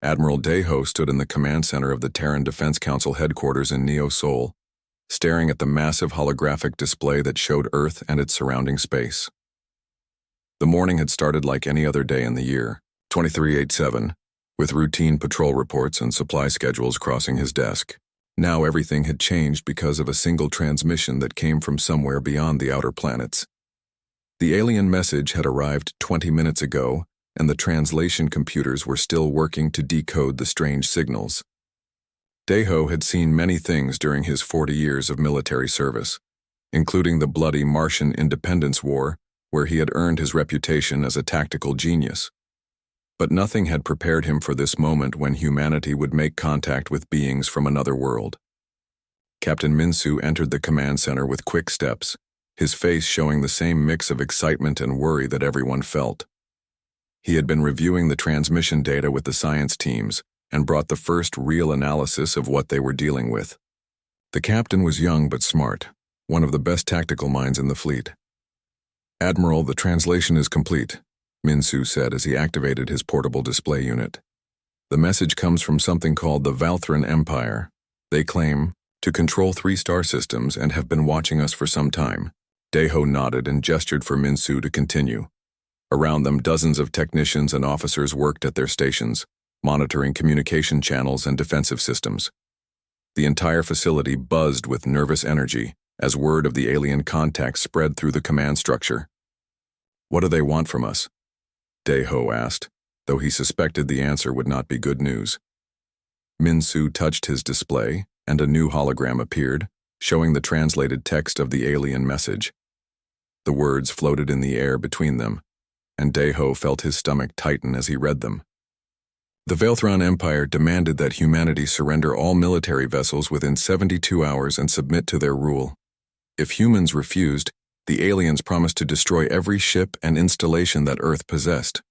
Admiral Daeho stood in the command center of the Terran Defense Council headquarters in Neo-Sol, staring at the massive holographic display that showed Earth and its surrounding space. The morning had started like any other day in the year, 2387, with routine patrol reports and supply schedules crossing his desk. Now everything had changed because of a single transmission that came from somewhere beyond the outer planets. The alien message had arrived 20 minutes ago, and the translation computers were still working to decode the strange signals. Daeho had seen many things during his 40 years of military service, including the bloody Martian Independence War, where he had earned his reputation as a tactical genius. But nothing had prepared him for this moment when humanity would make contact with beings from another world. Captain Minsu entered the command center with quick steps, his face showing the same mix of excitement and worry that everyone felt. He had been reviewing the transmission data with the science teams and brought the first real analysis of what they were dealing with. The captain was young but smart, one of the best tactical minds in the fleet. "Admiral, the translation is complete," Minsu said as he activated his portable display unit. "The message comes from something called the Valthran Empire. They claim to control 3 star systems and have been watching us for some time." Daeho nodded and gestured for Minsu to continue. Around them, dozens of technicians and officers worked at their stations, monitoring communication channels and defensive systems. The entire facility buzzed with nervous energy as word of the alien contact spread through the command structure. "What do they want from us?" Daeho asked, though he suspected the answer would not be good news. Minsu touched his display, and a new hologram appeared, showing the translated text of the alien message. The words floated in the air between them, and Daeho felt his stomach tighten as he read them. The Valthran Empire demanded that humanity surrender all military vessels within 72 hours and submit to their rule. If humans refused, the aliens promised to destroy every ship and installation that Earth possessed.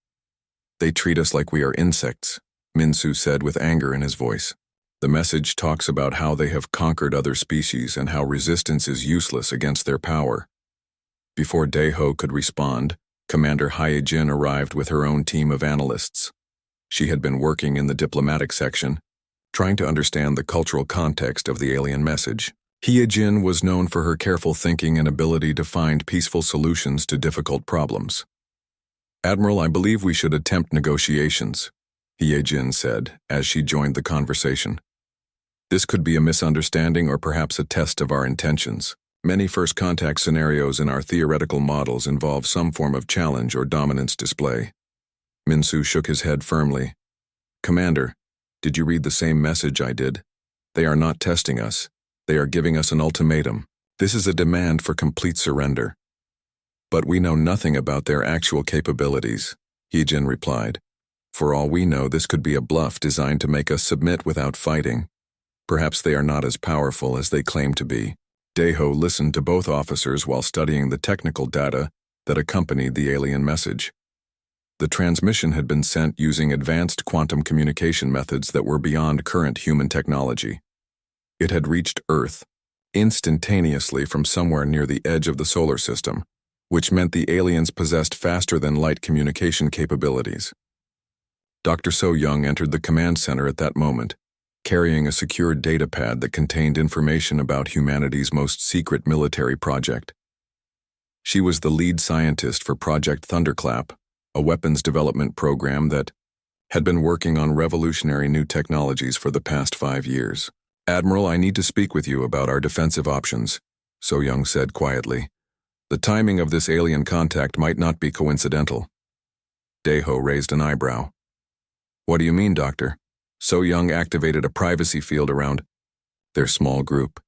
"They treat us like we are insects," Minsu said with anger in his voice. "The message talks about how they have conquered other species and how resistance is useless against their power." Before Daeho could respond, Commander Hyejin arrived with her own team of analysts. She had been working in the diplomatic section, trying to understand the cultural context of the alien message. Hyejin was known for her careful thinking and ability to find peaceful solutions to difficult problems. "Admiral, I believe we should attempt negotiations," Hyejin said as she joined the conversation. "This could be a misunderstanding or perhaps a test of our intentions. Many first contact scenarios in our theoretical models involve some form of challenge or dominance display." Minsu shook his head firmly. "Commander, did you read the same message I did? They are not testing us. They are giving us an ultimatum. This is a demand for complete surrender." "But we know nothing about their actual capabilities," Hyejin replied. "For all we know, this could be a bluff designed to make us submit without fighting. Perhaps they are not as powerful as they claim to be." Daeho listened to both officers while studying the technical data that accompanied the alien message. The transmission had been sent using advanced quantum communication methods that were beyond current human technology. It had reached Earth instantaneously from somewhere near the edge of the solar system, which meant the aliens possessed faster-than-light communication capabilities. Dr. So-Young entered the command center at that moment, carrying a secure datapad that contained information about humanity's most secret military project. She was the lead scientist for Project Thunderclap, a weapons development program that had been working on revolutionary new technologies for the past 5 years. "Admiral, I need to speak with you about our defensive options," So-Young said quietly. "The timing of this alien contact might not be coincidental." Daeho raised an eyebrow. "What do you mean, Doctor?" So-Young activated a privacy field around their small group,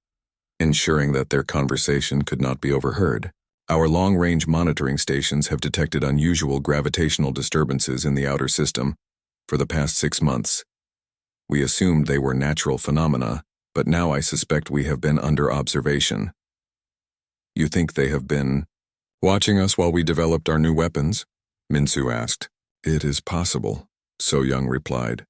ensuring that their conversation could not be overheard. "Our long-range monitoring stations have detected unusual gravitational disturbances in the outer system for the past 6 months. We assumed they were natural phenomena, but now I suspect we have been under observation." "You think they have been watching us while we developed our new weapons?" Minsu asked. "It is possible," So-Young replied.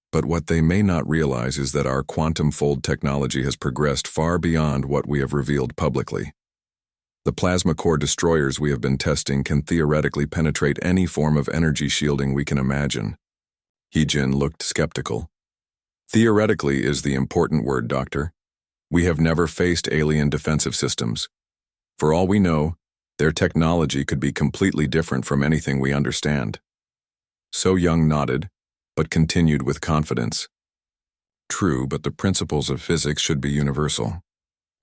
"But what they may not realize is that our quantum fold technology has progressed far beyond what we have revealed publicly. The plasma core destroyers we have been testing can theoretically penetrate any form of energy shielding we can imagine." Heejin looked skeptical. Theoretically is the important word, Doctor. We have never faced alien defensive systems. For all we know, their technology could be completely different from anything we understand. So Young nodded, but continued with confidence. True, but the principles of physics should be universal.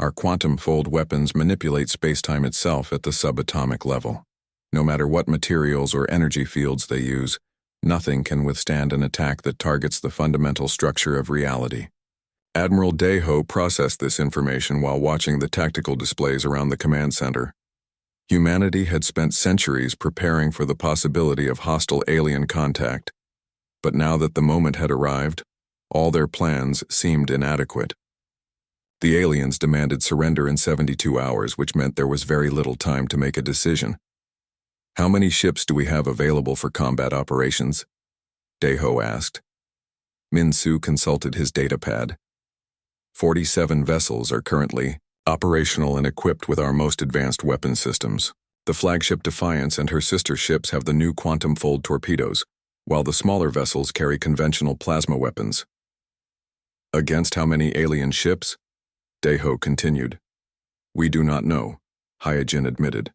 Our quantum-fold weapons manipulate space-time itself at the subatomic level. No matter what materials or energy fields they use, nothing can withstand an attack that targets the fundamental structure of reality. Admiral Daeho processed this information while watching the tactical displays around the command center. Humanity had spent centuries preparing for the possibility of hostile alien contact, but now that the moment had arrived, all their plans seemed inadequate. The aliens demanded surrender in 72 hours, which meant there was very little time to make a decision. How many ships do we have available for combat operations? Daeho asked. Min-Su consulted his datapad. 47 vessels are currently operational and equipped with our most advanced weapon systems. The flagship Defiance and her sister ships have the new quantum-fold torpedoes, while the smaller vessels carry conventional plasma weapons. Against how many alien ships? Daeho continued. We do not know, Hyojin admitted.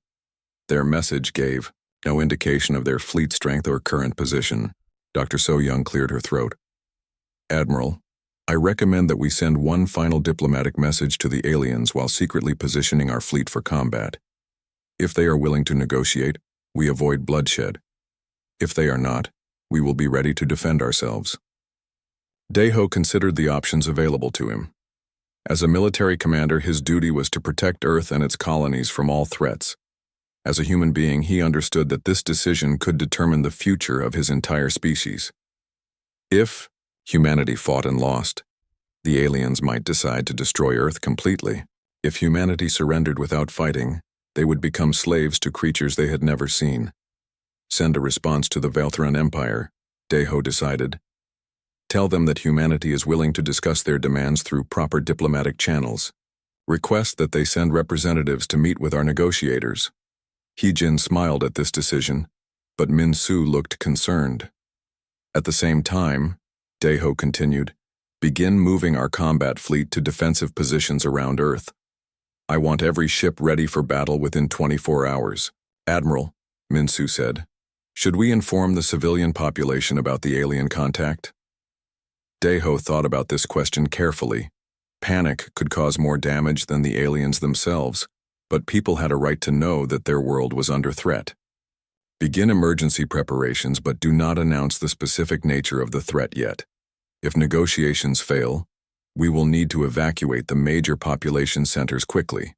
Their message gave no indication of their fleet strength or current position. Dr. So-Young cleared her throat. Admiral, I recommend that we send one final diplomatic message to the aliens while secretly positioning our fleet for combat. If they are willing to negotiate, we avoid bloodshed. If they are not, we will be ready to defend ourselves. Daeho considered the options available to him. As a military commander, his duty was to protect Earth and its colonies from all threats. As a human being, he understood that this decision could determine the future of his entire species. If humanity fought and lost, the aliens might decide to destroy Earth completely. If humanity surrendered without fighting, they would become slaves to creatures they had never seen. Send a response to the Valthran Empire, Daeho decided. Tell them that humanity is willing to discuss their demands through proper diplomatic channels. Request that they send representatives to meet with our negotiators. Heejin smiled at this decision, but Min-Su looked concerned. At the same time, Daeho continued, begin moving our combat fleet to defensive positions around Earth. I want every ship ready for battle within 24 hours. Admiral, Min-Su said, should we inform the civilian population about the alien contact? Daeho thought about this question carefully. Panic could cause more damage than the aliens themselves, but people had a right to know that their world was under threat. Begin emergency preparations, but do not announce the specific nature of the threat yet. If negotiations fail, we will need to evacuate the major population centers quickly.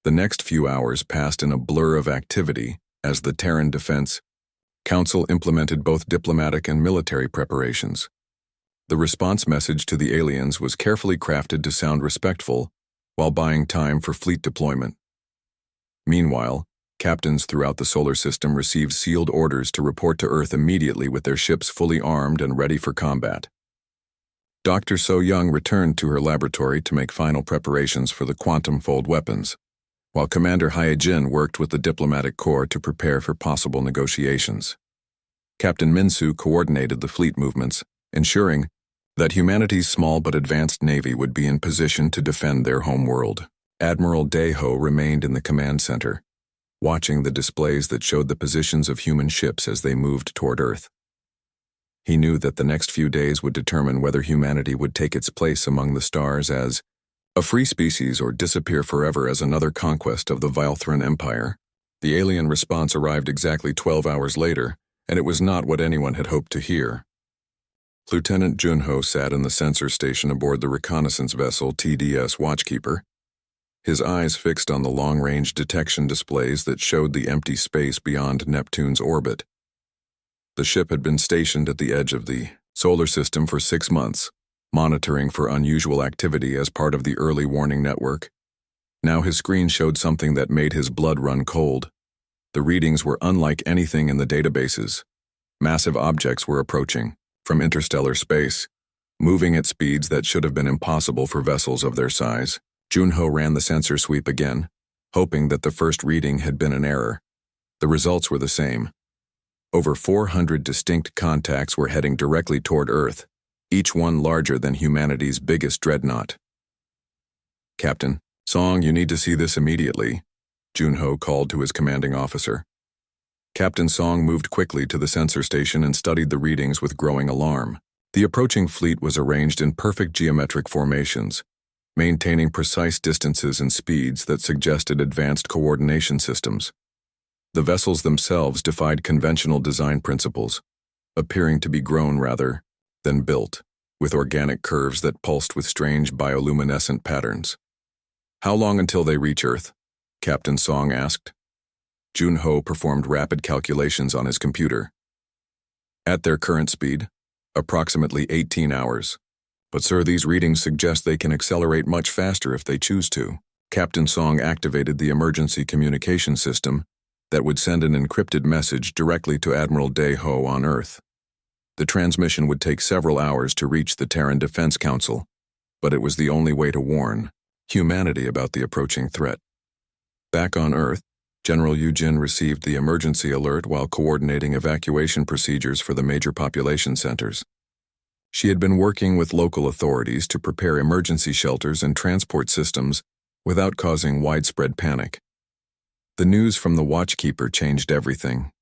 The next few hours passed in a blur of activity as the Terran Defense Council implemented both diplomatic and military preparations. The response message to the aliens was carefully crafted to sound respectful while buying time for fleet deployment. Meanwhile, captains throughout the solar system received sealed orders to report to Earth immediately with their ships fully armed and ready for combat. Dr. So-Young returned to her laboratory to make final preparations for the quantum-fold weapons, while Commander Hyojin worked with the diplomatic corps to prepare for possible negotiations. Captain Min-Su coordinated the fleet movements, ensuring that humanity's small but advanced navy would be in position to defend their home world. Admiral Daeho remained in the command center, watching the displays that showed the positions of human ships as they moved toward Earth. He knew that the next few days would determine whether humanity would take its place among the stars as a free species or disappear forever as another conquest of the Valthran Empire. The alien response arrived exactly 12 hours later, and it was not what anyone had hoped to hear. Lieutenant Junho sat in the sensor station aboard the reconnaissance vessel TDS Watchkeeper, his eyes fixed on the long-range detection displays that showed the empty space beyond Neptune's orbit. The ship had been stationed at the edge of the solar system for 6 months, monitoring for unusual activity as part of the early warning network. Now his screen showed something that made his blood run cold. The readings were unlike anything in the databases. Massive objects were approaching from interstellar space, moving at speeds that should have been impossible for vessels of their size. Junho ran the sensor sweep again, hoping that the first reading had been an error. The results were the same. Over 400 distinct contacts were heading directly toward Earth, each one larger than humanity's biggest dreadnought. "Captain Song, you need to see this immediately," Junho called to his commanding officer. Captain Song moved quickly to the sensor station and studied the readings with growing alarm. The approaching fleet was arranged in perfect geometric formations, maintaining precise distances and speeds that suggested advanced coordination systems. The vessels themselves defied conventional design principles, appearing to be grown rather than built, with organic curves that pulsed with strange bioluminescent patterns. "How long until they reach Earth?" Captain Song asked. Junho performed rapid calculations on his computer. "At their current speed, approximately 18 hours. But sir, these readings suggest they can accelerate much faster if they choose to." Captain Song activated the emergency communication system that would send an encrypted message directly to Admiral Dae-ho on Earth. The transmission would take several hours to reach the Terran Defense Council, but it was the only way to warn humanity about the approaching threat. Back on Earth, General Yujin received the emergency alert while coordinating evacuation procedures for the major population centers. She had been working with local authorities to prepare emergency shelters and transport systems without causing widespread panic. The news from the Watchkeeper changed everything.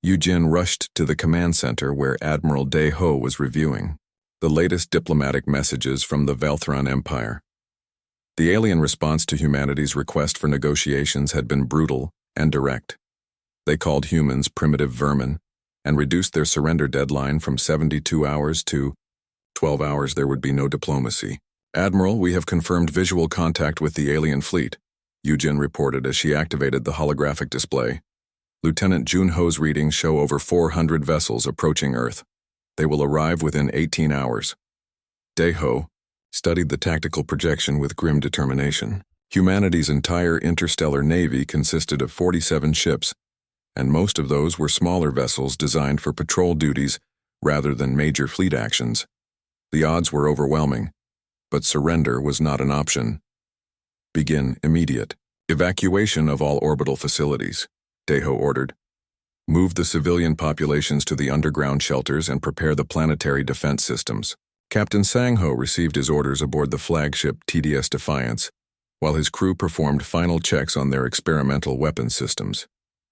Yujin rushed to the command center where Admiral Dae-ho was reviewing the latest diplomatic messages from the Velthron Empire. The alien response to humanity's request for negotiations had been brutal and direct. They called humans primitive vermin and reduced their surrender deadline from 72 hours to 12 hours. There would be no diplomacy. "Admiral, we have confirmed visual contact with the alien fleet," Yujin reported as she activated the holographic display. "Lieutenant Junho's readings show over 400 vessels approaching Earth. They will arrive within 18 hours. Dae-ho studied the tactical projection with grim determination. Humanity's entire interstellar navy consisted of 47 ships, and most of those were smaller vessels designed for patrol duties rather than major fleet actions. The odds were overwhelming, but surrender was not an option. "Begin immediate evacuation of all orbital facilities," Dae-ho ordered. "Move the civilian populations to the underground shelters and prepare the planetary defense systems." Captain Sang-ho received his orders aboard the flagship TDS Defiance, while his crew performed final checks on their experimental weapons systems.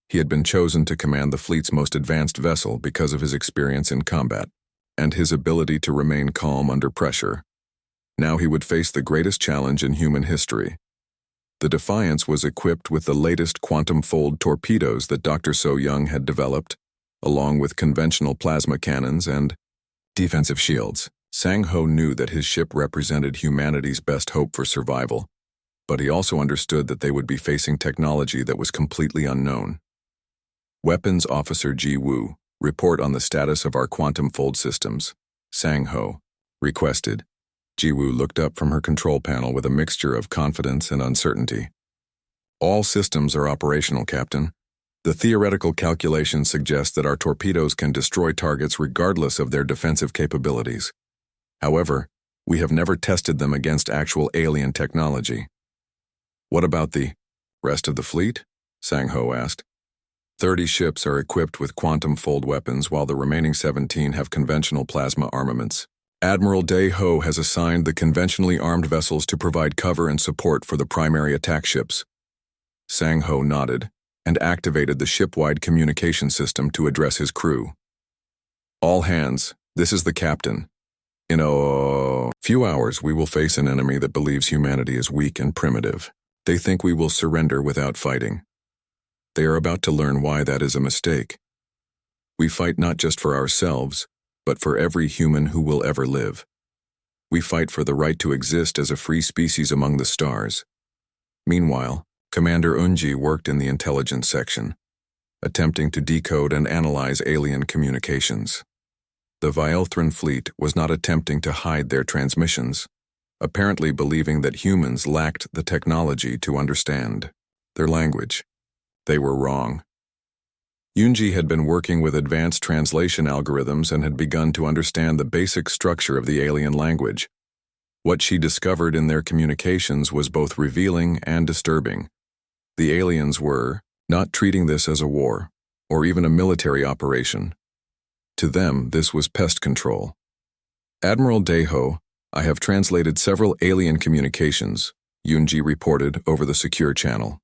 He had been chosen to command the fleet's most advanced vessel because of his experience in combat and his ability to remain calm under pressure. Now he would face the greatest challenge in human history. The Defiance was equipped with the latest quantum-fold torpedoes that Dr. So-young had developed, along with conventional plasma cannons and defensive shields. Sang-ho knew that his ship represented humanity's best hope for survival, but he also understood that they would be facing technology that was completely unknown. "Weapons Officer Ji-woo, report on the status of our quantum-fold systems," Sang-ho requested. Ji-woo looked up from her control panel with a mixture of confidence and uncertainty. "All systems are operational, Captain. The theoretical calculations suggest that our torpedoes can destroy targets regardless of their defensive capabilities. However, we have never tested them against actual alien technology." "What about the rest of the fleet?" Sang-ho asked. 30 ships are equipped with quantum-fold weapons while the remaining 17 have conventional plasma armaments. Admiral Dae-ho has assigned the conventionally armed vessels to provide cover and support for the primary attack ships. Sang-ho nodded and activated the ship-wide communication system to address his crew. "All hands, this is the captain. In a few hours, we will face an enemy that believes humanity is weak and primitive. They think we will surrender without fighting. They are about to learn why that is a mistake. We fight not just for ourselves, but for every human who will ever live. We fight for the right to exist as a free species among the stars." Meanwhile, Commander Unji worked in the intelligence section, attempting to decode and analyze alien communications. The Vielthran fleet was not attempting to hide their transmissions, apparently believing that humans lacked the technology to understand their language. They were wrong. Unji had been working with advanced translation algorithms and had begun to understand the basic structure of the alien language. What she discovered in their communications was both revealing and disturbing. The aliens were not treating this as a war. or even a military operation. To them, this was pest control. Admiral Daeho, I have translated several alien communications, Yunji reported over the secure channel.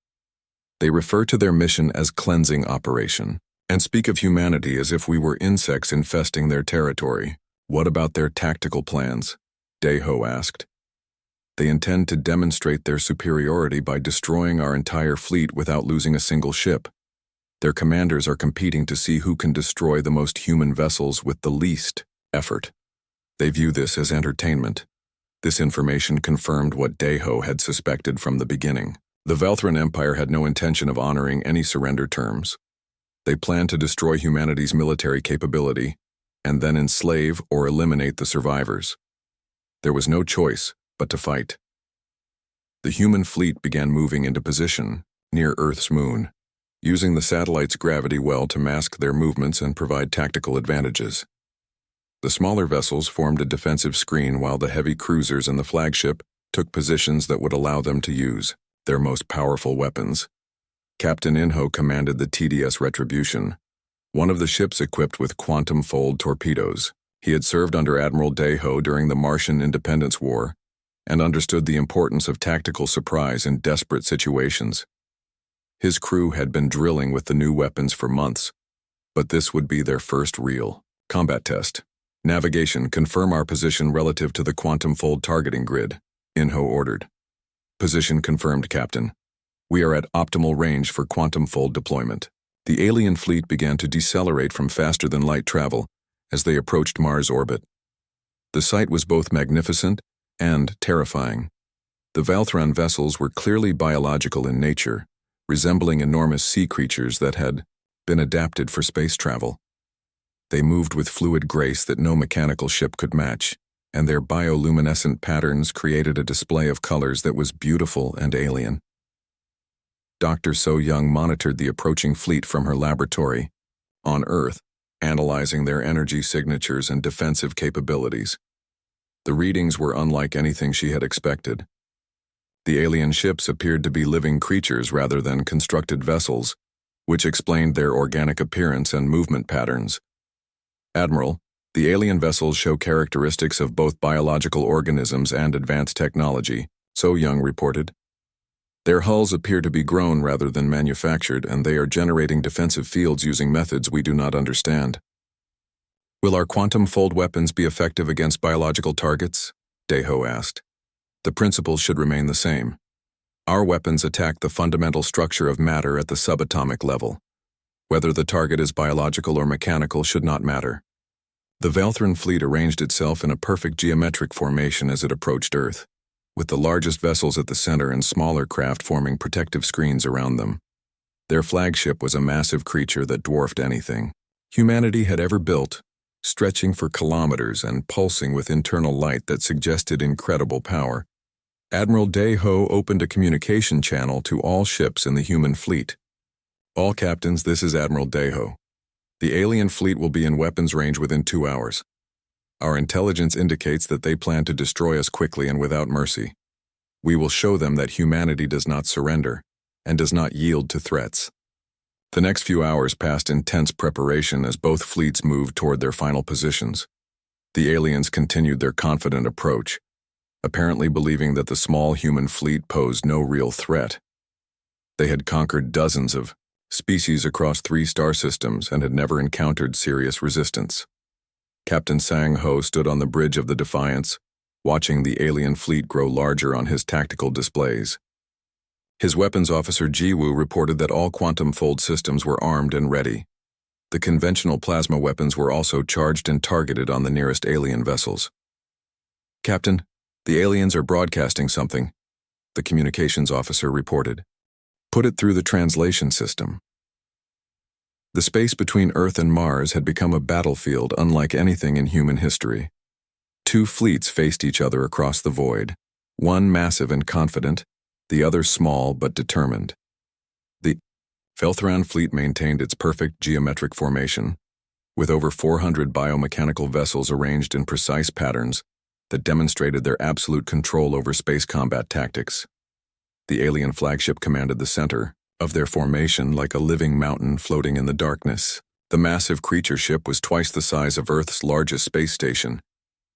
They refer to their mission as cleansing operation, and speak of humanity as if we were insects infesting their territory. What about their tactical plans? Daeho asked. They intend to demonstrate their superiority by destroying our entire fleet without losing a single ship. Their commanders are competing to see who can destroy the most human vessels with the least effort. They view this as entertainment. This information confirmed what Daeho had suspected from the beginning. The Velthran Empire had no intention of honoring any surrender terms. They planned to destroy humanity's military capability and then enslave or eliminate the survivors. There was no choice but to fight. The human fleet began moving into position near Earth's moon, using the satellite's gravity well to mask their movements and provide tactical advantages. The smaller vessels formed a defensive screen while the heavy cruisers and the flagship took positions that would allow them to use their most powerful weapons. Captain Inho commanded the TDS Retribution, one of the ships equipped with quantum-fold torpedoes. He had served under Admiral Daeho during the Martian Independence War and understood the importance of tactical surprise in desperate situations. His crew had been drilling with the new weapons for months, but this would be their first real combat test. Navigation, confirm our position relative to the quantum-fold targeting grid, Inho ordered. Position confirmed, Captain. We are at optimal range for quantum-fold deployment. The alien fleet began to decelerate from faster-than-light travel as they approached Mars' orbit. The sight was both magnificent and terrifying. The Velthran vessels were clearly biological in nature, resembling enormous sea creatures that had been adapted for space travel. They moved with fluid grace that no mechanical ship could match, and their bioluminescent patterns created a display of colors that was beautiful and alien. Dr. So Young monitored the approaching fleet from her laboratory on Earth, analyzing their energy signatures and defensive capabilities. The readings were unlike anything she had expected. The alien ships appeared to be living creatures rather than constructed vessels, which explained their organic appearance and movement patterns. Admiral, the alien vessels show characteristics of both biological organisms and advanced technology, So Young reported. Their hulls appear to be grown rather than manufactured, and they are generating defensive fields using methods we do not understand. Will our quantum-fold weapons be effective against biological targets? Daeho asked. The principles should remain the same. Our weapons attack the fundamental structure of matter at the subatomic level. Whether the target is biological or mechanical should not matter. The Velthran fleet arranged itself in a perfect geometric formation as it approached Earth, with the largest vessels at the center and smaller craft forming protective screens around them. Their flagship was a massive creature that dwarfed anything humanity had ever built, stretching for kilometers and pulsing with internal light that suggested incredible power. Admiral Daeho opened a communication channel to all ships in the human fleet. All captains, this is Admiral Daeho. The alien fleet will be in weapons range within 2 hours. Our intelligence indicates that they plan to destroy us quickly and without mercy. We will show them that humanity does not surrender and does not yield to threats. The next few hours passed in tense preparation as both fleets moved toward their final positions. The aliens continued their confident approach, apparently believing that the small human fleet posed no real threat. They had conquered dozens of species across 3 star systems and had never encountered serious resistance. Captain Sang Ho stood on the bridge of the Defiance, watching the alien fleet grow larger on his tactical displays. His weapons officer Jiwoo reported that all quantum-fold systems were armed and ready. The conventional plasma weapons were also charged and targeted on the nearest alien vessels. Captain, the aliens are broadcasting something, the communications officer reported. Put it through the translation system. The space between Earth and Mars had become a battlefield unlike anything in human history. 2 fleets faced each other across the void, one massive and confident, the other small but determined. The Velthran fleet maintained its perfect geometric formation, with over 400 biomechanical vessels arranged in precise patterns that demonstrated their absolute control over space combat tactics. The alien flagship commanded the center of their formation like a living mountain floating in the darkness. The massive creature ship was twice the size of Earth's largest space station,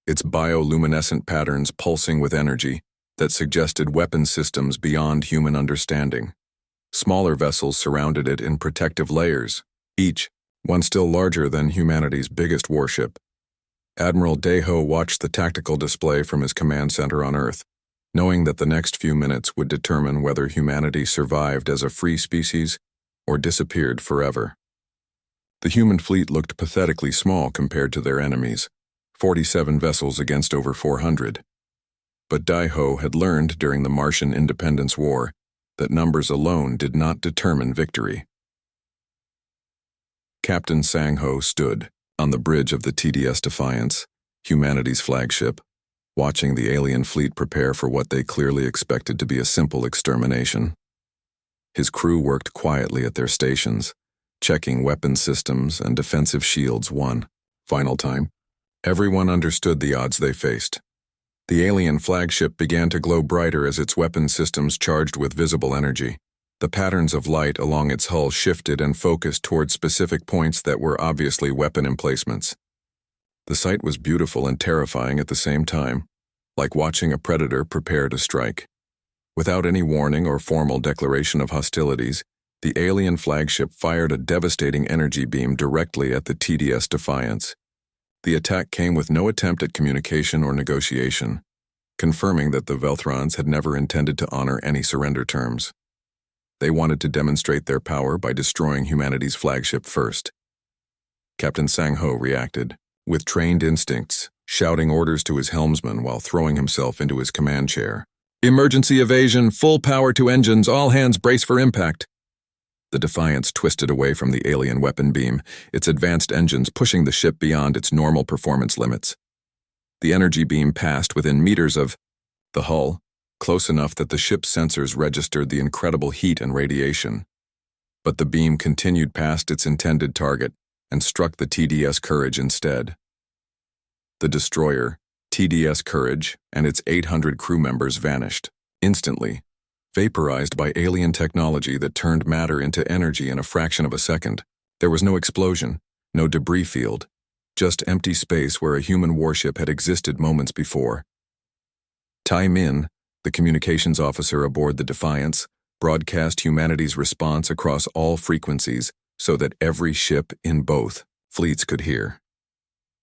its bioluminescent patterns pulsing with energy that suggested weapon systems beyond human understanding. Smaller vessels surrounded it in protective layers, each one still larger than humanity's biggest warship. Admiral Deho watched the tactical display from his command center on Earth, knowing that the next few minutes would determine whether humanity survived as a free species or disappeared forever. The human fleet looked pathetically small compared to their enemies, 47 vessels against over 400. But Daiho had learned during the Martian Independence War that numbers alone did not determine victory. Captain Sang-ho stood on the bridge of the TDS Defiance, humanity's flagship, watching the alien fleet prepare for what they clearly expected to be a simple extermination. His crew worked quietly at their stations, checking weapon systems and defensive shields one final time. Everyone understood the odds they faced. The alien flagship began to glow brighter as its weapon systems charged with visible energy. The patterns of light along its hull shifted and focused toward specific points that were obviously weapon emplacements. The sight was beautiful and terrifying at the same time, like watching a predator prepare to strike. Without any warning or formal declaration of hostilities, the alien flagship fired a devastating energy beam directly at the TDS Defiance. The attack came with no attempt at communication or negotiation, confirming that the Velthrons had never intended to honor any surrender terms. They wanted to demonstrate their power by destroying humanity's flagship first. Captain Sang-ho reacted, with trained instincts, shouting orders to his helmsman while throwing himself into his command chair. "Emergency evasion, full power to engines, all hands brace for impact." The Defiance twisted away from the alien weapon beam, its advanced engines pushing the ship beyond its normal performance limits. The energy beam passed within meters of the hull, close enough that the ship's sensors registered the incredible heat and radiation. But the beam continued past its intended target and struck the TDS Courage instead. The destroyer, TDS Courage, and its 800 crew members vanished, instantly, vaporized by alien technology that turned matter into energy in a fraction of a second. There was no explosion, no debris field, just empty space where a human warship had existed moments before. Tai Min, the communications officer aboard the Defiance, broadcast humanity's response across all frequencies so that every ship in both fleets could hear.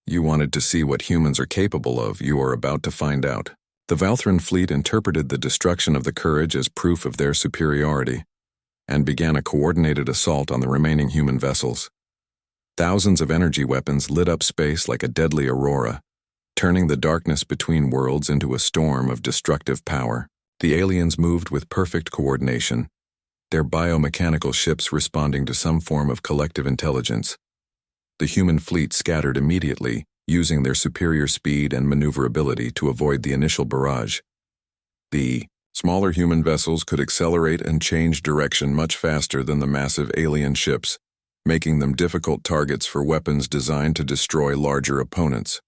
"You wanted to see what humans are capable of, you are about to find out." The Valthran fleet interpreted the destruction of the Courage as proof of their superiority, and began a coordinated assault on the remaining human vessels. Thousands of energy weapons lit up space like a deadly aurora, turning the darkness between worlds into a storm of destructive power. The aliens moved with perfect coordination, their biomechanical ships responding to some form of collective intelligence. The human fleet scattered immediately, using their superior speed and maneuverability to avoid the initial barrage. The smaller human vessels could accelerate and change direction much faster than the massive alien ships, making them difficult targets for weapons designed to destroy larger opponents.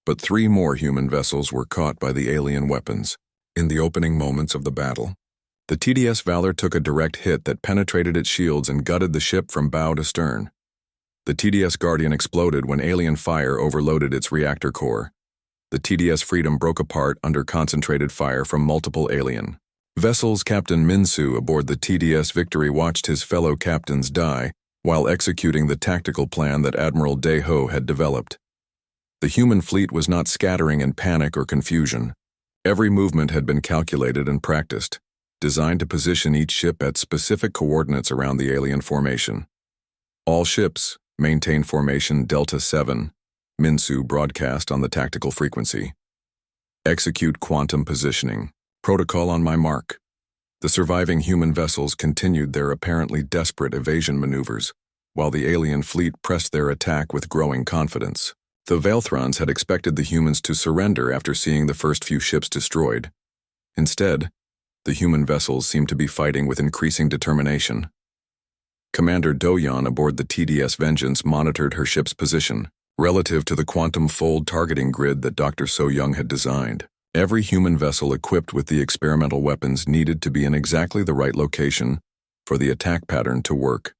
But 3 more human vessels were caught by the alien weapons. In the opening moments of the battle, the TDS Valor took a direct hit that penetrated its shields and gutted the ship from bow to stern. The TDS Guardian exploded when alien fire overloaded its reactor core. The TDS Freedom broke apart under concentrated fire from multiple alien vessels. Captain Minsu aboard the TDS Victory watched his fellow captains die while executing the tactical plan that Admiral Deho had developed. The human fleet was not scattering in panic or confusion. Every movement had been calculated and practiced, designed to position each ship at specific coordinates around the alien formation. "All ships, maintain formation Delta 7, Minsu broadcast on the tactical frequency. Execute quantum positioning. Protocol on my mark." The surviving human vessels continued their apparently desperate evasion maneuvers, while the alien fleet pressed their attack with growing confidence. The Velthrons had expected the humans to surrender after seeing the first few ships destroyed. Instead, the human vessels seemed to be fighting with increasing determination. Commander Doyon aboard the TDS Vengeance monitored her ship's position, relative to the quantum fold targeting grid that Dr. So-Young had designed. Every human vessel equipped with the experimental weapons needed to be in exactly the right location for the attack pattern to work.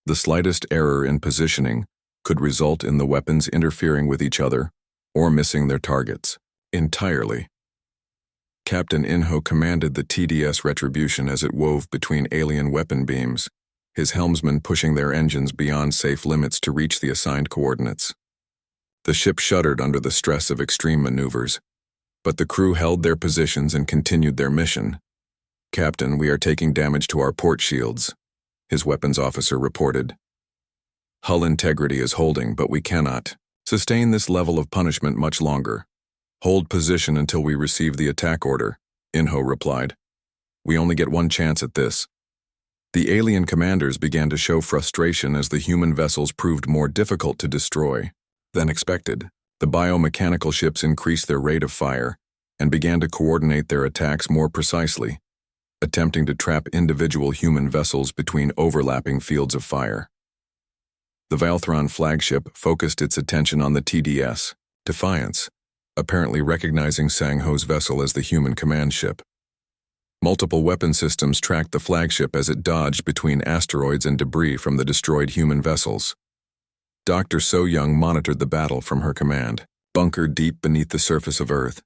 The slightest error in positioning could result in the weapons interfering with each other or missing their targets entirely. Captain Inho commanded the TDS Retribution as it wove between alien weapon beams, his helmsmen pushing their engines beyond safe limits to reach the assigned coordinates. The ship shuddered under the stress of extreme maneuvers, but the crew held their positions and continued their mission. "Captain, we are taking damage to our port shields," his weapons officer reported. "Hull integrity is holding, but we cannot sustain this level of punishment much longer. Hold position until we receive the attack order," Inho replied. "We only get one chance at this." The alien commanders began to show frustration as the human vessels proved more difficult to destroy than expected. The biomechanical ships increased their rate of fire and began to coordinate their attacks more precisely, attempting to trap individual human vessels between overlapping fields of fire. The Valthron flagship focused its attention on the TDS, Defiance, apparently recognizing Sang-Ho's vessel as the human command ship. Multiple weapon systems tracked the flagship as it dodged between asteroids and debris from the destroyed human vessels. Dr. So-Young monitored the battle from her command, bunkered deep beneath the surface of Earth,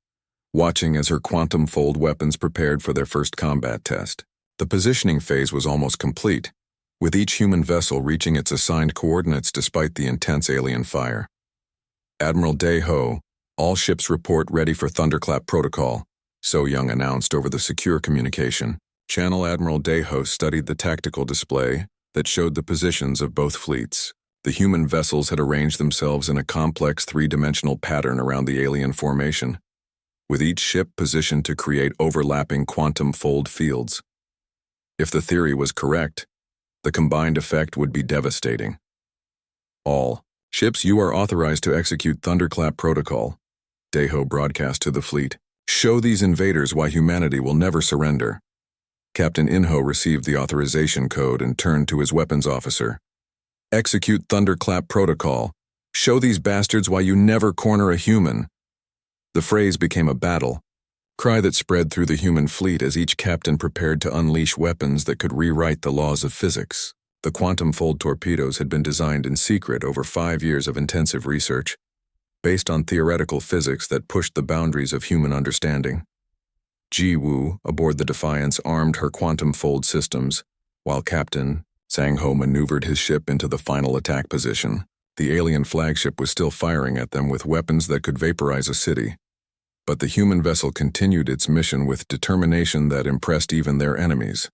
watching as her quantum fold weapons prepared for their first combat test. The positioning phase was almost complete, with each human vessel reaching its assigned coordinates despite the intense alien fire. "Admiral Dae-Ho, all ships report ready for Thunderclap protocol," So-Young announced over the secure communication channel. Admiral Dae-Ho studied the tactical display that showed the positions of both fleets. The human vessels had arranged themselves in a complex three-dimensional pattern around the alien formation, with each ship positioned to create overlapping quantum fold fields. If the theory was correct, the combined effect would be devastating. "All ships, you are authorized to execute Thunderclap protocol," Dae-Ho broadcast to the fleet. "Show these invaders why humanity will never surrender." Captain Inho received the authorization code and turned to his weapons officer. "Execute Thunderclap protocol. Show these bastards why you never corner a human." The phrase became a battle cry that spread through the human fleet as each captain prepared to unleash weapons that could rewrite the laws of physics. The quantum fold torpedoes had been designed in secret over 5 years of intensive research, based on theoretical physics that pushed the boundaries of human understanding. Ji Woo, aboard the Defiance, armed her quantum fold systems, while Captain Sang-Ho maneuvered his ship into the final attack position. The alien flagship was still firing at them with weapons that could vaporize a city, but the human vessel continued its mission with determination that impressed even their enemies.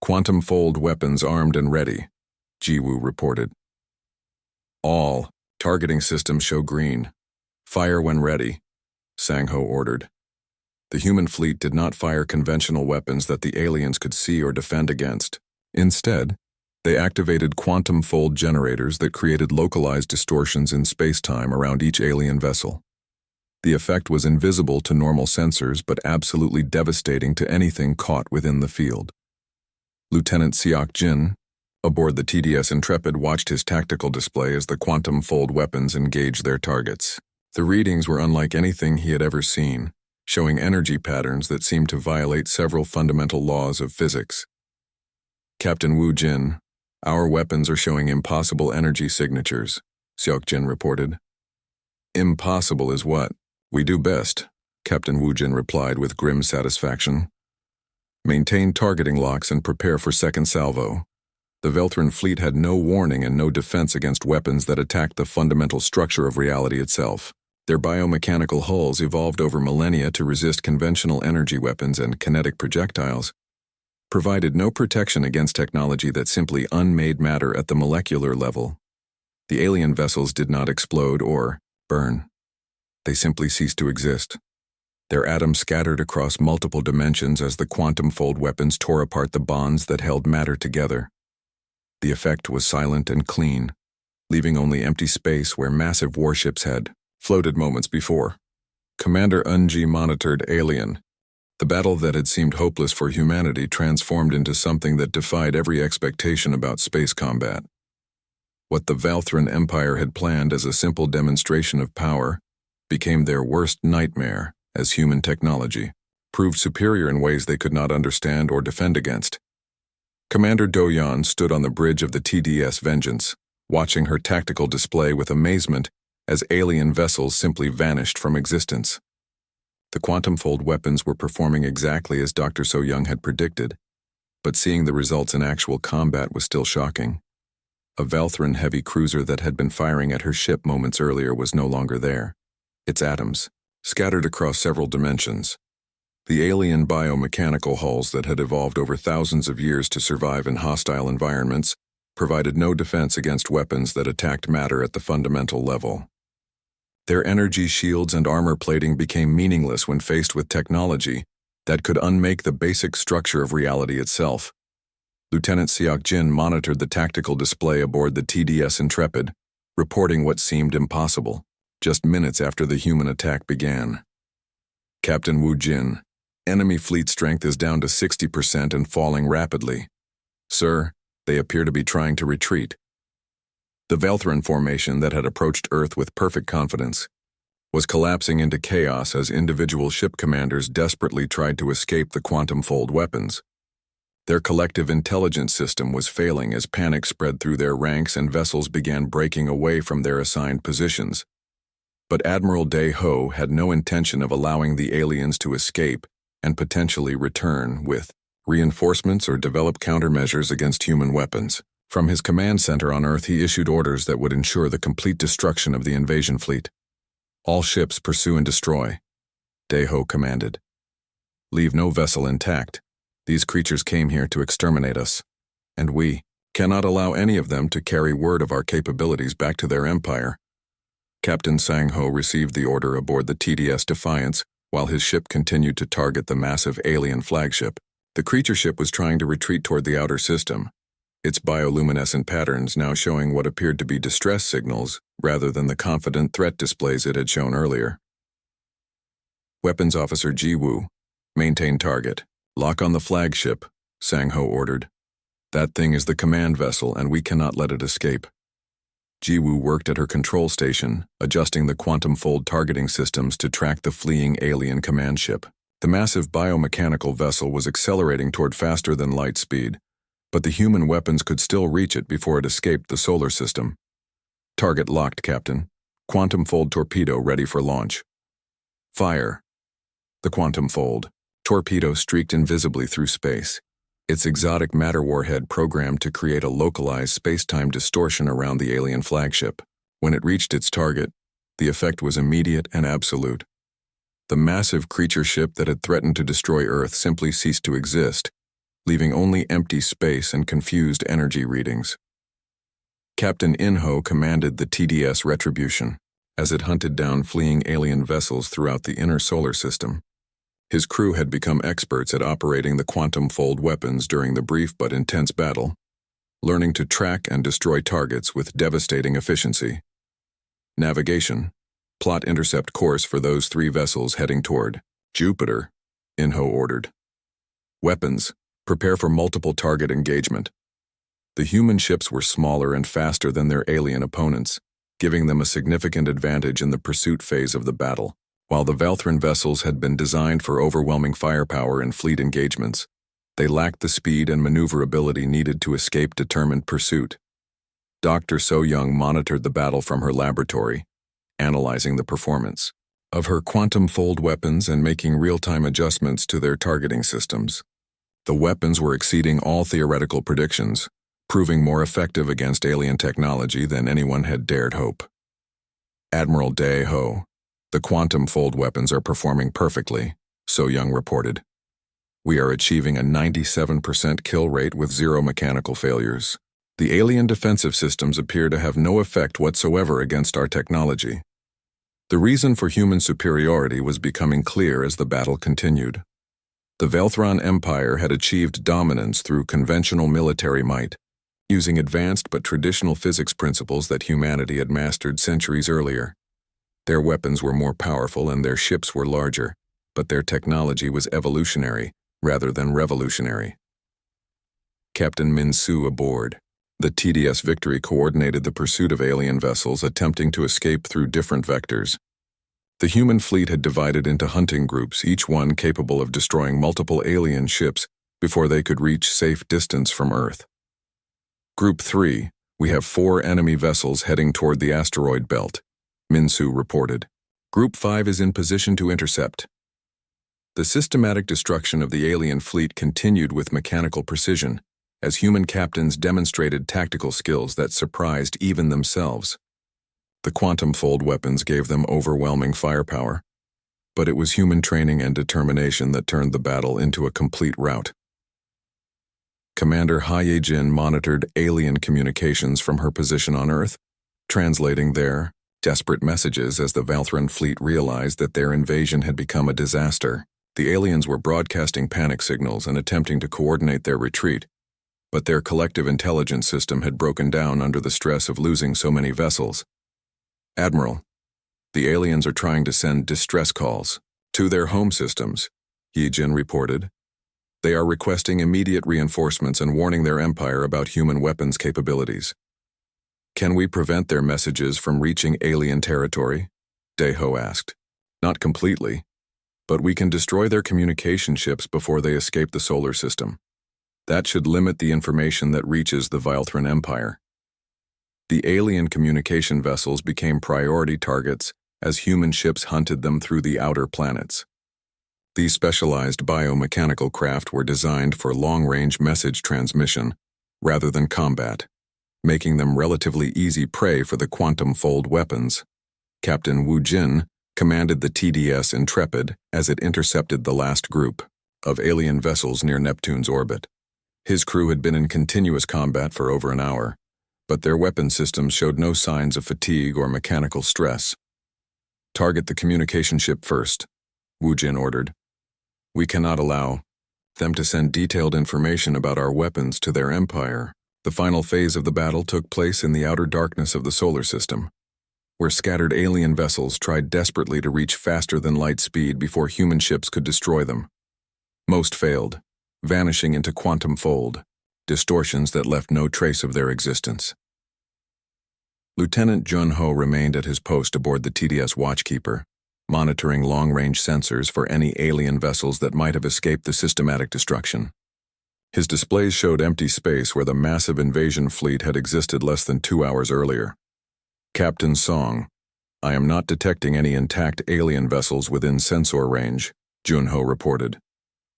"Quantum fold weapons armed and ready," Ji Woo reported. "All targeting systems show green. Fire when ready," Sang-Ho ordered. The human fleet did not fire conventional weapons that the aliens could see or defend against. Instead, they activated quantum fold generators that created localized distortions in space-time around each alien vessel. The effect was invisible to normal sensors but absolutely devastating to anything caught within the field. Lieutenant Seok Jin, aboard the TDS Intrepid, watched his tactical display as the quantum fold weapons engaged their targets. The readings were unlike anything he had ever seen, showing energy patterns that seemed to violate several fundamental laws of physics. "Captain Woo Jin, our weapons are showing impossible energy signatures," Seok Jin reported. "Impossible is what we do best," Captain Woo Jin replied with grim satisfaction. "Maintain targeting locks and prepare for second salvo." The Velthran fleet had no warning and no defense against weapons that attacked the fundamental structure of reality itself. Their biomechanical hulls evolved over millennia to resist conventional energy weapons and kinetic projectiles, provided no protection against technology that simply unmade matter at the molecular level. The alien vessels did not explode or burn. They simply ceased to exist. Their atoms scattered across multiple dimensions as the quantum fold weapons tore apart the bonds that held matter together. The effect was silent and clean, leaving only empty space where massive warships had floated moments before. Commander Eun-ji monitored Alien. The battle that had seemed hopeless for humanity transformed into something that defied every expectation about space combat. What the Valthran Empire had planned as a simple demonstration of power became their worst nightmare as human technology proved superior in ways they could not understand or defend against. Commander Do-Yan stood on the bridge of the TDS Vengeance, watching her tactical display with amazement as alien vessels simply vanished from existence. The quantum-fold weapons were performing exactly as Dr. So-Young had predicted, but seeing the results in actual combat was still shocking. A Velthran heavy cruiser that had been firing at her ship moments earlier was no longer there. Its atoms, scattered across several dimensions. The alien biomechanical hulls that had evolved over thousands of years to survive in hostile environments provided no defense against weapons that attacked matter at the fundamental level. Their energy shields and armor plating became meaningless when faced with technology that could unmake the basic structure of reality itself. Lieutenant Seok Jin monitored the tactical display aboard the TDS Intrepid, reporting what seemed impossible, just minutes after the human attack began. Captain Wu Jin, enemy fleet strength is down to 60% and falling rapidly. Sir, they appear to be trying to retreat. The Velthran formation that had approached Earth with perfect confidence was collapsing into chaos as individual ship commanders desperately tried to escape the quantum-fold weapons. Their collective intelligence system was failing as panic spread through their ranks and vessels began breaking away from their assigned positions. But Admiral Dae-Ho had no intention of allowing the aliens to escape and potentially return with reinforcements or develop countermeasures against human weapons. From his command center on Earth, he issued orders that would ensure the complete destruction of the invasion fleet. All ships pursue and destroy, Dae-Ho commanded. Leave no vessel intact. These creatures came here to exterminate us, and we cannot allow any of them to carry word of our capabilities back to their empire. Captain Sang-Ho received the order aboard the TDS Defiance while his ship continued to target the massive alien flagship. The creature ship was trying to retreat toward the outer system, its bioluminescent patterns now showing what appeared to be distress signals rather than the confident threat displays it had shown earlier. Weapons Officer Ji-Woo, maintain target. Lock on the flagship, Sang-Ho ordered. That thing is the command vessel and we cannot let it escape. Ji-Woo worked at her control station, adjusting the quantum-fold targeting systems to track the fleeing alien command ship. The massive biomechanical vessel was accelerating toward faster than light speed, but the human weapons could still reach it before it escaped the solar system. Target locked, Captain. Quantum-fold torpedo ready for launch. Fire. The quantum-fold torpedo streaked invisibly through space, its exotic matter warhead programmed to create a localized space-time distortion around the alien flagship. When it reached its target, the effect was immediate and absolute. The massive creature ship that had threatened to destroy Earth simply ceased to exist, leaving only empty space and confused energy readings. Captain In-Ho commanded the TDS Retribution as it hunted down fleeing alien vessels throughout the inner solar system. His crew had become experts at operating the quantum-fold weapons during the brief but intense battle, learning to track and destroy targets with devastating efficiency. Navigation. Plot intercept course for those 3 vessels heading toward Jupiter, In-Ho ordered. Weapons. Prepare for multiple target engagement. The human ships were smaller and faster than their alien opponents, giving them a significant advantage in the pursuit phase of the battle. While the Velthran vessels had been designed for overwhelming firepower in fleet engagements, they lacked the speed and maneuverability needed to escape determined pursuit. Dr. So-Young monitored the battle from her laboratory, analyzing the performance of her quantum-fold weapons and making real-time adjustments to their targeting systems. The weapons were exceeding all theoretical predictions, proving more effective against alien technology than anyone had dared hope. Admiral Dae-Ho, the quantum-fold weapons are performing perfectly, So-Young reported. We are achieving a 97% kill rate with 0 mechanical failures. The alien defensive systems appear to have no effect whatsoever against our technology. The reason for human superiority was becoming clear as the battle continued. The Velthran Empire had achieved dominance through conventional military might, using advanced but traditional physics principles that humanity had mastered centuries earlier. Their weapons were more powerful and their ships were larger, but their technology was evolutionary rather than revolutionary. Captain Min-Soo aboard. The TDS Victory coordinated the pursuit of alien vessels attempting to escape through different vectors. The human fleet had divided into hunting groups, each one capable of destroying multiple alien ships before they could reach safe distance from Earth. Group 3, we have 4 enemy vessels heading toward the asteroid belt, Minsu reported. Group 5 is in position to intercept. The systematic destruction of the alien fleet continued with mechanical precision, as human captains demonstrated tactical skills that surprised even themselves. The quantum fold weapons gave them overwhelming firepower, but it was human training and determination that turned the battle into a complete rout. Commander Haye-Jin monitored alien communications from her position on Earth, translating their desperate messages as the Valthran fleet realized that their invasion had become a disaster. The aliens were broadcasting panic signals and attempting to coordinate their retreat, but their collective intelligence system had broken down under the stress of losing so many vessels. Admiral, the aliens are trying to send distress calls to their home systems, Haye-Jin reported. They are requesting immediate reinforcements and warning their empire about human weapons capabilities. Can we prevent their messages from reaching alien territory? Daeho asked. Not completely, but we can destroy their communication ships before they escape the solar system. That should limit the information that reaches the Valthran Empire. The alien communication vessels became priority targets as human ships hunted them through the outer planets. These specialized biomechanical craft were designed for long-range message transmission rather than combat, making them relatively easy prey for the quantum fold weapons. Captain Wu Jin commanded the TDS Intrepid as it intercepted the last group of alien vessels near Neptune's orbit. His crew had been in continuous combat for over an hour, but their weapon systems showed no signs of fatigue or mechanical stress. Target the communication ship first, Wu Jin ordered. We cannot allow them to send detailed information about our weapons to their empire. The final phase of the battle took place in the outer darkness of the solar system, where scattered alien vessels tried desperately to reach faster than light speed before human ships could destroy them. Most failed, vanishing into quantum fold, distortions that left no trace of their existence. Lieutenant Jun-ho remained at his post aboard the TDS Watchkeeper, monitoring long-range sensors for any alien vessels that might have escaped the systematic destruction. His displays showed empty space where the massive invasion fleet had existed less than 2 hours earlier. Captain Song, I am not detecting any intact alien vessels within sensor range, Jun-ho reported.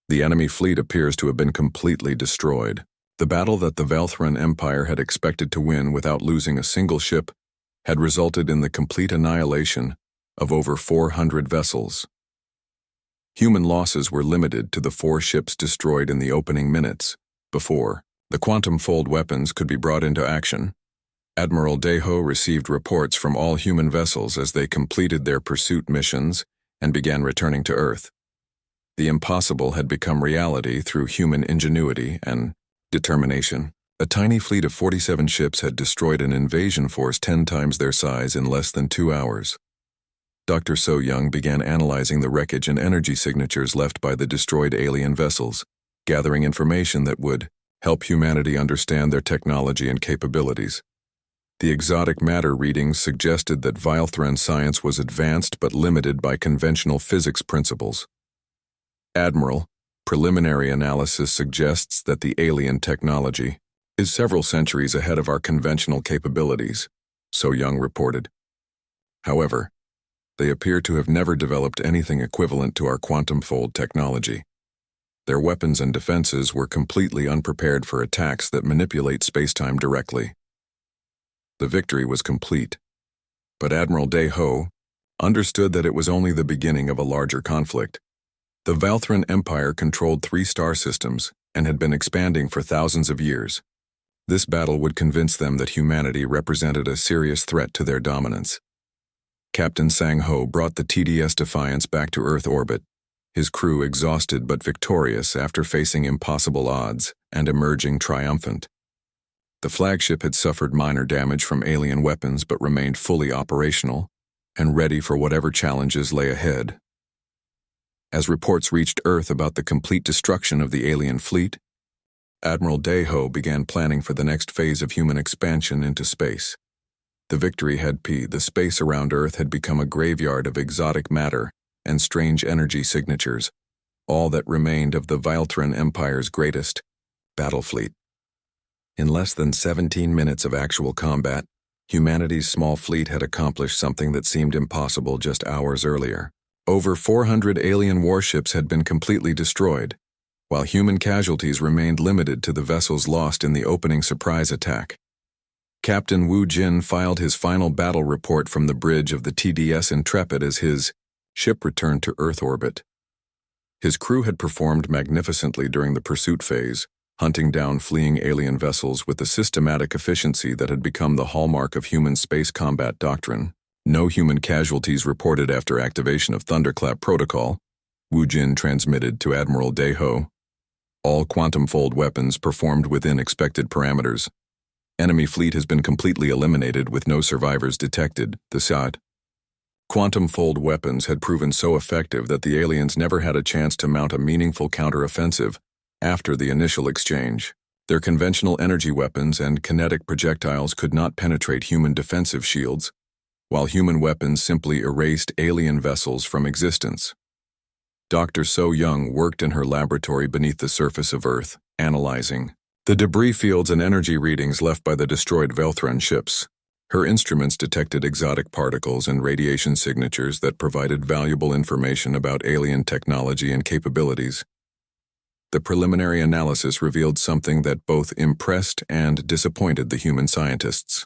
The enemy fleet appears to have been completely destroyed. The battle that the Valthran Empire had expected to win without losing a single ship had resulted in the complete annihilation of over 400 vessels. Human losses were limited to the 4 ships destroyed in the opening minutes, before the quantum fold weapons could be brought into action. Admiral Daeho received reports from all human vessels as they completed their pursuit missions and began returning to Earth. The impossible had become reality through human ingenuity and determination. A tiny fleet of 47 ships had destroyed an invasion force 10 times their size in less than 2 hours. Dr. So-Young began analyzing the wreckage and energy signatures left by the destroyed alien vessels, gathering information that would help humanity understand their technology and capabilities. The exotic matter readings suggested that Valthran science was advanced but limited by conventional physics principles. Admiral, preliminary analysis suggests that the alien technology is several centuries ahead of our conventional capabilities, So-Young reported. However, they appear to have never developed anything equivalent to our quantum fold technology. Their weapons and defenses were completely unprepared for attacks that manipulate spacetime directly. The victory was complete, but Admiral Daeho understood that it was only the beginning of a larger conflict. The Valthran Empire controlled 3 star systems and had been expanding for thousands of years. This battle would convince them that humanity represented a serious threat to their dominance. Captain Sang-ho brought the TDS Defiance back to Earth orbit, his crew exhausted but victorious after facing impossible odds and emerging triumphant. The flagship had suffered minor damage from alien weapons but remained fully operational and ready for whatever challenges lay ahead. As reports reached Earth about the complete destruction of the alien fleet, Admiral Daeho began planning for the next phase of human expansion into space. The victory had the space around Earth had become a graveyard of exotic matter and strange energy signatures, all that remained of the Viltran Empire's greatest battle fleet. In less than 17 minutes of actual combat, humanity's small fleet had accomplished something that seemed impossible just hours earlier. Over 400 alien warships had been completely destroyed, while human casualties remained limited to the vessels lost in the opening surprise attack. Captain Wu Jin filed his final battle report from the bridge of the TDS Intrepid as his ship returned to Earth orbit. His crew had performed magnificently during the pursuit phase, hunting down fleeing alien vessels with the systematic efficiency that had become the hallmark of human space combat doctrine. No human casualties reported after activation of Thunderclap Protocol, Wu Jin transmitted to Admiral Deho. All quantum-fold weapons performed within expected parameters. Enemy fleet has been completely eliminated with no survivors detected, the SAT. Quantum-fold weapons had proven so effective that the aliens never had a chance to mount a meaningful counteroffensive after the initial exchange. Their conventional energy weapons and kinetic projectiles could not penetrate human defensive shields, while human weapons simply erased alien vessels from existence. Dr. So Young worked in her laboratory beneath the surface of Earth, analyzing the debris fields and energy readings left by the destroyed Velthran ships. Her instruments detected exotic particles and radiation signatures that provided valuable information about alien technology and capabilities. The preliminary analysis revealed something that both impressed and disappointed the human scientists.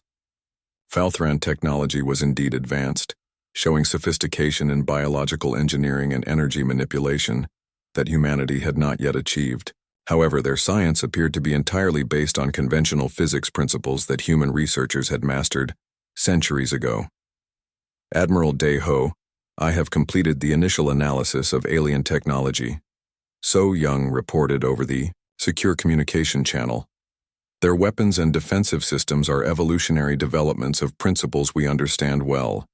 Velthran technology was indeed advanced, showing sophistication in biological engineering and energy manipulation that humanity had not yet achieved. However, their science appeared to be entirely based on conventional physics principles that human researchers had mastered centuries ago. Admiral Deho, I have completed the initial analysis of alien technology. So Young reported over the secure communication channel. Their weapons and defensive systems are evolutionary developments of principles we understand well.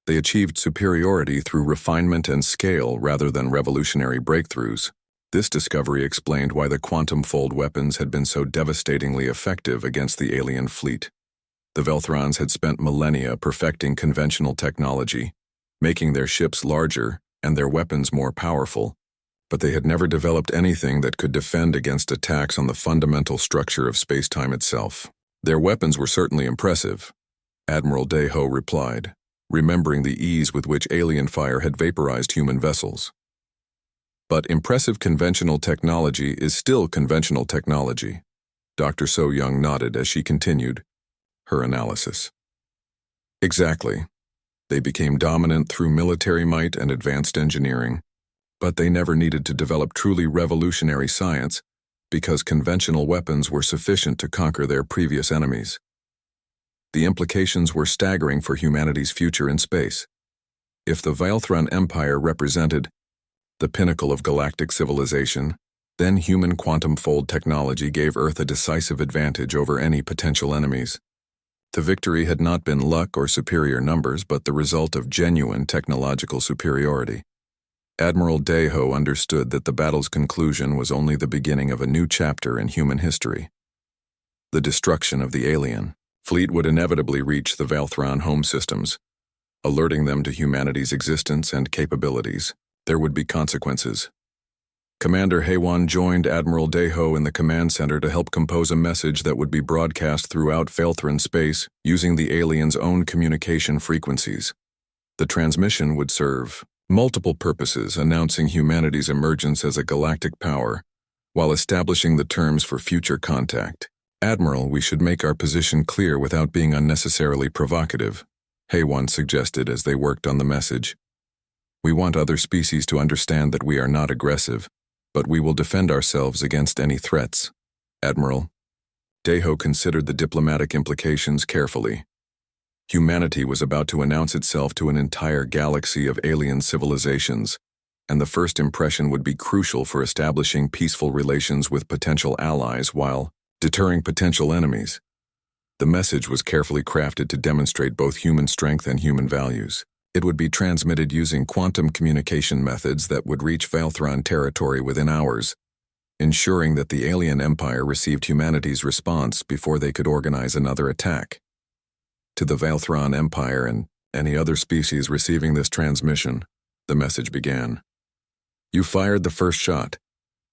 They achieved superiority through refinement and scale rather than revolutionary breakthroughs. This discovery explained why the quantum-fold weapons had been so devastatingly effective against the alien fleet. The Velthrons had spent millennia perfecting conventional technology, making their ships larger and their weapons more powerful, but they had never developed anything that could defend against attacks on the fundamental structure of space-time itself. Their weapons were certainly impressive, Admiral Deho replied, remembering the ease with which alien fire had vaporized human vessels. But impressive conventional technology is still conventional technology. Dr. So Young nodded as she continued her analysis. Exactly. They became dominant through military might and advanced engineering, but they never needed to develop truly revolutionary science because conventional weapons were sufficient to conquer their previous enemies. The implications were staggering for humanity's future in space. If the Velthran Empire represented the pinnacle of galactic civilization, then human quantum-fold technology gave Earth a decisive advantage over any potential enemies. The victory had not been luck or superior numbers, but the result of genuine technological superiority. Admiral Deho understood that the battle's conclusion was only the beginning of a new chapter in human history. The destruction of the alien fleet would inevitably reach the Velthran home systems, alerting them to humanity's existence and capabilities. There would be consequences. Commander Haywan joined Admiral Deho in the command center to help compose a message that would be broadcast throughout Velthran space using the aliens' own communication frequencies. The transmission would serve multiple purposes, announcing humanity's emergence as a galactic power, while establishing the terms for future contact. Admiral, we should make our position clear without being unnecessarily provocative, Haywan suggested as they worked on the message. We want other species to understand that we are not aggressive, but we will defend ourselves against any threats. Admiral. Deho considered the diplomatic implications carefully. Humanity was about to announce itself to an entire galaxy of alien civilizations, and the first impression would be crucial for establishing peaceful relations with potential allies while deterring potential enemies. The message was carefully crafted to demonstrate both human strength and human values. It would be transmitted using quantum communication methods that would reach Velthran territory within hours, ensuring that the alien empire received humanity's response before they could organize another attack. To the Velthran Empire and any other species receiving this transmission, the message began. You fired the first shot.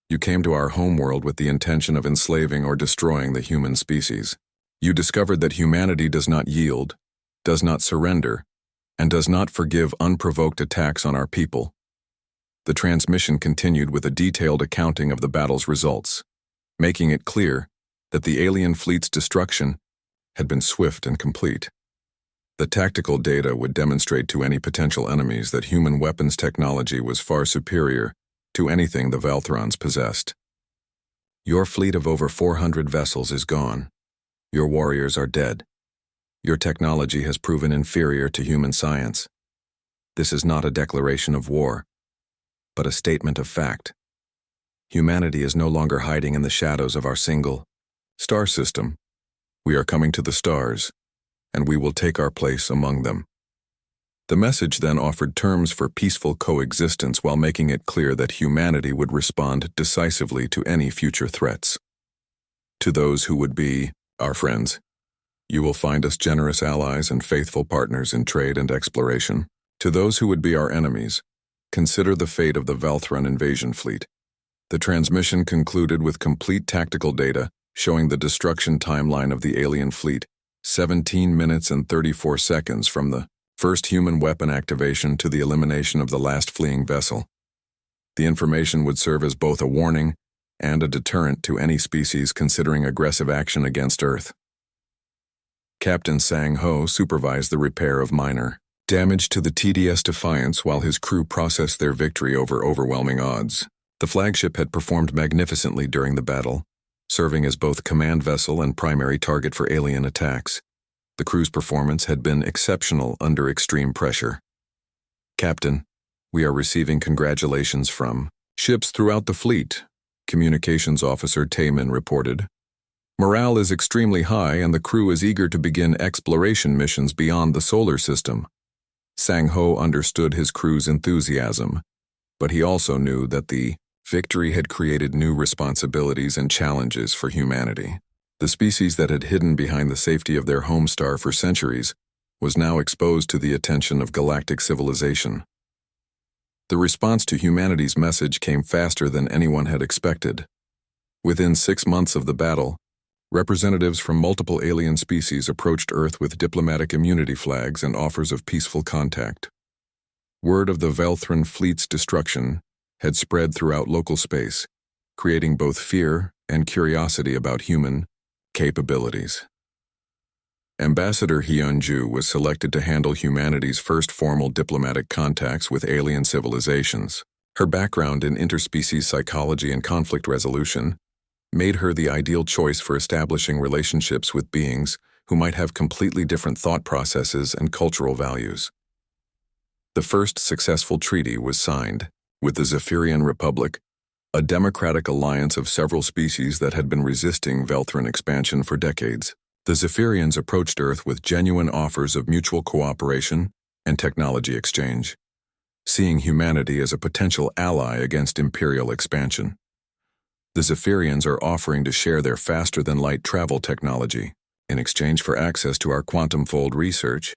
You came to our homeworld with the intention of enslaving or destroying the human species. You discovered that humanity does not yield, does not surrender, and does not forgive unprovoked attacks on our people. The transmission continued with a detailed accounting of the battle's results, making it clear that the alien fleet's destruction had been swift and complete. The tactical data would demonstrate to any potential enemies that human weapons technology was far superior to anything the Valthrons possessed. Your fleet of over 400 vessels is gone. Your warriors are dead. Your technology has proven inferior to human science. This is not a declaration of war, but a statement of fact. Humanity is no longer hiding in the shadows of our single star system. We are coming to the stars, and we will take our place among them. The message then offered terms for peaceful coexistence while making it clear that humanity would respond decisively to any future threats. To those who would be our friends, you will find us generous allies and faithful partners in trade and exploration. To those who would be our enemies, consider the fate of the Valthron invasion fleet. The transmission concluded with complete tactical data showing the destruction timeline of the alien fleet, 17 minutes and 34 seconds from the first human weapon activation to the elimination of the last fleeing vessel. The information would serve as both a warning and a deterrent to any species considering aggressive action against Earth. Captain Sang-ho supervised the repair of minor damage to the TDS Defiance while his crew processed their victory over overwhelming odds. The flagship had performed magnificently during the battle, serving as both command vessel and primary target for alien attacks. The crew's performance had been exceptional under extreme pressure. Captain, we are receiving congratulations from ships throughout the fleet, Communications Officer Taemin reported. Morale is extremely high and the crew is eager to begin exploration missions beyond the solar system. Sang-ho understood his crew's enthusiasm, but he also knew that the victory had created new responsibilities and challenges for humanity. The species that had hidden behind the safety of their home star for centuries was now exposed to the attention of galactic civilization. The response to humanity's message came faster than anyone had expected. Within 6 months of the battle, representatives from multiple alien species approached Earth with diplomatic immunity flags and offers of peaceful contact. Word of the Valthron fleet's destruction had spread throughout local space, creating both fear and curiosity about human capabilities. Ambassador Hyun-ju was selected to handle humanity's first formal diplomatic contacts with alien civilizations. Her background in interspecies psychology and conflict resolution made her the ideal choice for establishing relationships with beings who might have completely different thought processes and cultural values. The first successful treaty was signed with the Zephyrian Republic, a democratic alliance of several species that had been resisting Valthron expansion for decades. The Zephyrians approached Earth with genuine offers of mutual cooperation and technology exchange, seeing humanity as a potential ally against imperial expansion. The Zephyrians are offering to share their faster-than-light travel technology in exchange for access to our quantum fold research,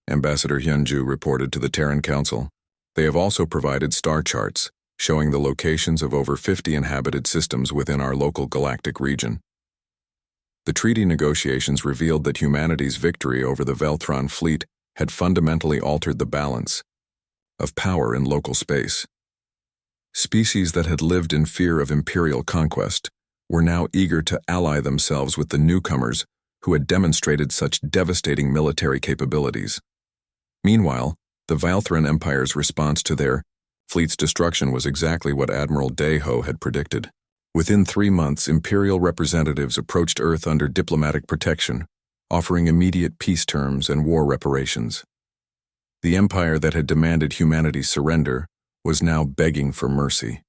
Ambassador Hyun-ju reported to the Terran Council. They have also provided star charts showing the locations of over 50 inhabited systems within our local galactic region. The treaty negotiations revealed that humanity's victory over the Valthron fleet had fundamentally altered the balance of power in local space. Species that had lived in fear of imperial conquest were now eager to ally themselves with the newcomers who had demonstrated such devastating military capabilities. Meanwhile, the Valthron Empire's response to their fleet's destruction was exactly what Admiral Daeho had predicted. Within 3 months, imperial representatives approached Earth under diplomatic protection, offering immediate peace terms and war reparations. The empire that had demanded humanity's surrender was now begging for mercy.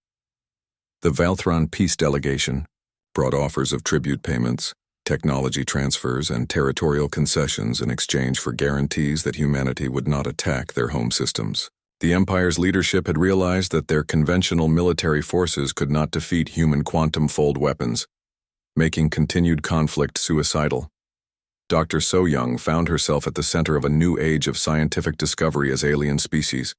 The Valthron peace delegation brought offers of tribute payments, technology transfers, and territorial concessions in exchange for guarantees that humanity would not attack their home systems. The Empire's leadership had realized that their conventional military forces could not defeat human quantum fold weapons, making continued conflict suicidal. Dr. So-young found herself at the center of a new age of scientific discovery as alien species